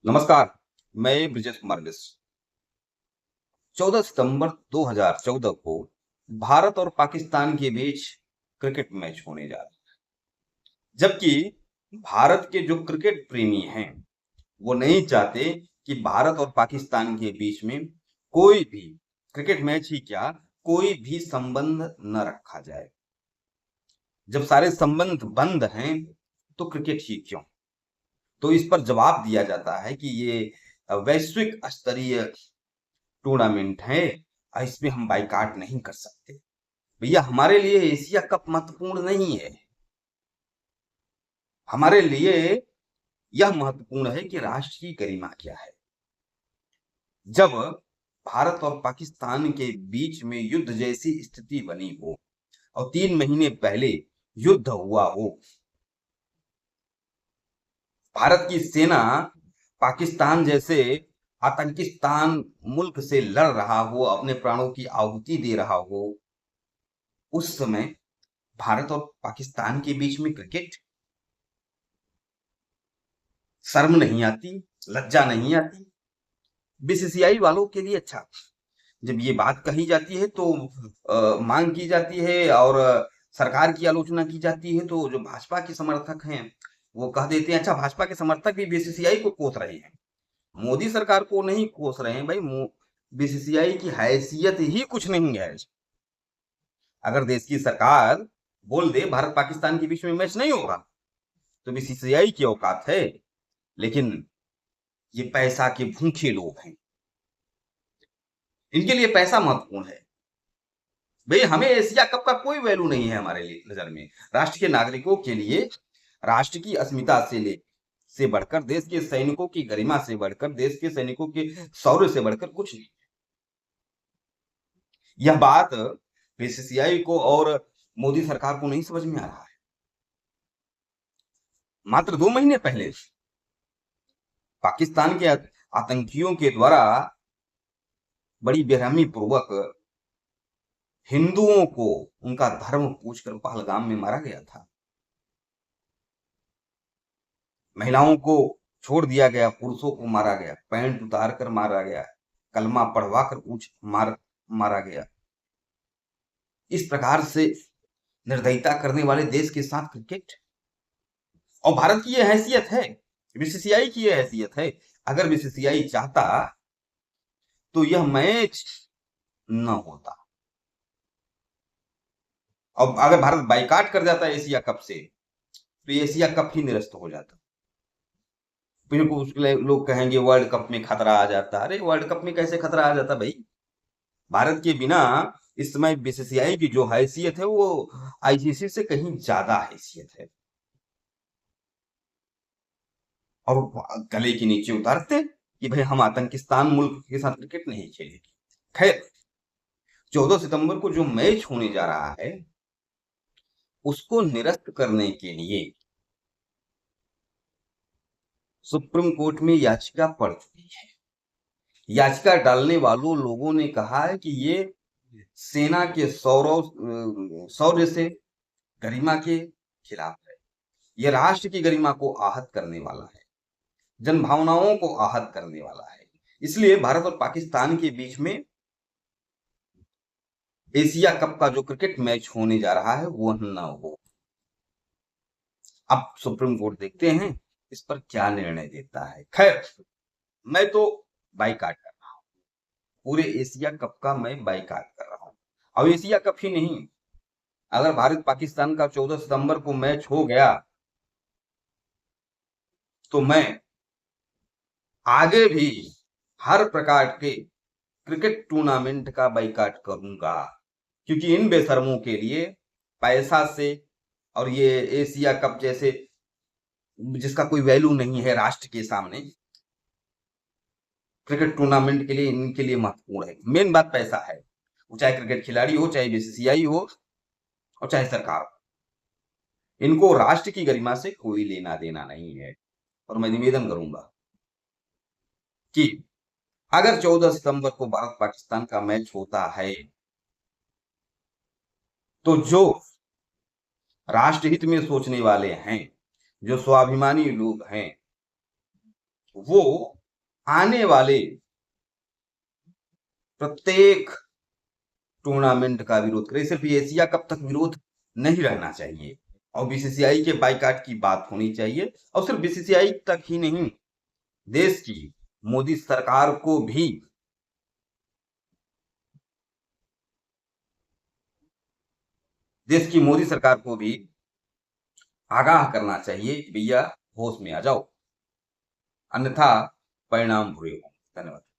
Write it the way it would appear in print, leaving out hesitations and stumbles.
नमस्कार। मैं ब्रिजेश कुमार मिश्र। 14 सितंबर 2014 को भारत और पाकिस्तान के बीच क्रिकेट मैच होने जा रहा है। जबकि भारत के जो क्रिकेट प्रेमी हैं वो नहीं चाहते कि भारत और पाकिस्तान के बीच में कोई भी क्रिकेट मैच ही क्या, कोई भी संबंध न रखा जाए। जब सारे संबंध बंद हैं तो क्रिकेट ही क्यों। तो इस पर जवाब दिया जाता है कि ये वैश्विक स्तरीय टूर्नामेंट है, इसमें हम बाइकाट नहीं कर सकते। भैया, हमारे लिए एशिया कप महत्वपूर्ण नहीं है। हमारे लिए यह महत्वपूर्ण है कि राष्ट्र की गरिमा क्या है। जब भारत और पाकिस्तान के बीच में युद्ध जैसी स्थिति बनी हो और 3 महीने पहले युद्ध हुआ हो, भारत की सेना पाकिस्तान जैसे आतंकिस्तान मुल्क से लड़ रहा हो, अपने प्राणों की आहुति दे रहा हो, उस समय भारत और पाकिस्तान के बीच में क्रिकेट। शर्म नहीं आती, लज्जा नहीं आती बीसीसीआई वालों के लिए। अच्छा, जब ये बात कही जाती है तो मांग की जाती है और सरकार की आलोचना की जाती है, तो जो भाजपा के समर्थक हैं वो कह देते हैं अच्छा, भाजपा के समर्थक भी बीसीसीआई को कोस रहे हैं, मोदी सरकार को नहीं कोस रहे हैं। भाई, बीसीसीआई की हैसियत ही कुछ नहीं है। अगर देश की सरकार बोल दे भारत पाकिस्तान के बीच में मैच नहीं होगा तो बीसीसीआई की औकात है। लेकिन ये पैसा के भूखे लोग हैं, इनके लिए पैसा महत्वपूर्ण है। भाई, हमें एशिया कप का कोई वैल्यू नहीं है हमारे लिए नजर में। राष्ट्र के नागरिकों के लिए राष्ट्र की अस्मिता से बढ़कर, देश के सैनिकों की गरिमा से बढ़कर, देश के सैनिकों के शौर्य से बढ़कर कुछ नहीं। यह बात बीसीसीआई को और मोदी सरकार को नहीं समझ में आ रहा है। मात्र 2 महीने पहले पाकिस्तान के आतंकियों के द्वारा बड़ी बेरहमी पूर्वक हिंदुओं को उनका धर्म पूछकर पहलगाम में मारा गया था। महिलाओं को छोड़ दिया गया, पुरुषों को मारा गया, पैंट उतार कर मारा गया, कलमा पढ़वा कर मारा गया। इस प्रकार से निर्दयता करने वाले देश के साथ क्रिकेट। और भारत की यह हैसियत है, बीसीसीआई की यह हैसियत है। अगर बीसीसीआई चाहता तो यह मैच न होता। और अगर भारत बाइकाट कर जाता एशिया कप से तो एशिया कप ही निरस्त हो जाता। फिर कुछ लोग कहेंगे वर्ल्ड कप में खतरा आ जाता। अरे, वर्ल्ड कप में कैसे खतरा आ जाता भाई। भारत के बिना इस समय बीसीसीआई की जो हैसियत है वो आईसीसी से कहीं ज्यादा हैसियत है। और गले के नीचे उतारते कि भाई, हम आतंकिस्तान मुल्क के साथ क्रिकेट नहीं खेलेंगे। खैर, 14 सितंबर को जो मैच होने जा रहा है उसको निरस्त करने के लिए सुप्रीम कोर्ट में याचिका पड़ चुकी है। याचिका डालने वालों लोगों ने कहा है कि ये सेना के शौर्य से, गरिमा के खिलाफ है। ये राष्ट्र की गरिमा को आहत करने वाला है, जन भावनाओं को आहत करने वाला है। इसलिए भारत और पाकिस्तान के बीच में एशिया कप का जो क्रिकेट मैच होने जा रहा है वो न हो। अब सुप्रीम कोर्ट देखते हैं इस पर क्या निर्णय देता है। खैर, मैं तो बाइकाट कर रहा हूं, पूरे एशिया कप का मैं बाइकाट कर रहा हूं। अब एशिया कप ही नहीं, अगर भारत पाकिस्तान का 14 सितंबर को मैच हो गया तो मैं आगे भी हर प्रकार के क्रिकेट टूर्नामेंट का बाइकाट करूंगा। क्योंकि इन बेशर्मों के लिए पैसा से, और ये एशिया कप जैसे जिसका कोई वैल्यू नहीं है राष्ट्र के सामने, क्रिकेट टूर्नामेंट के लिए इनके लिए महत्वपूर्ण है। मेन बात पैसा है, वो चाहे क्रिकेट खिलाड़ी हो, चाहे बीसीसीआई हो, और चाहे सरकार हो। इनको राष्ट्र की गरिमा से कोई लेना देना नहीं है। और मैं निवेदन करूंगा कि अगर 14 सितंबर को भारत पाकिस्तान का मैच होता है तो जो राष्ट्रहित में सोचने वाले हैं, जो स्वाभिमानी लोग हैं, वो आने वाले प्रत्येक टूर्नामेंट का विरोध करे। सिर्फ ये एशिया कप तक विरोध नहीं रहना चाहिए और बीसीसीआई के बाइकाट की बात होनी चाहिए। और सिर्फ बीसीसीआई तक ही नहीं, देश की मोदी सरकार को भी आगाह करना चाहिए कि भैया होश में आ जाओ, अन्यथा परिणाम बुरे होंगे। धन्यवाद।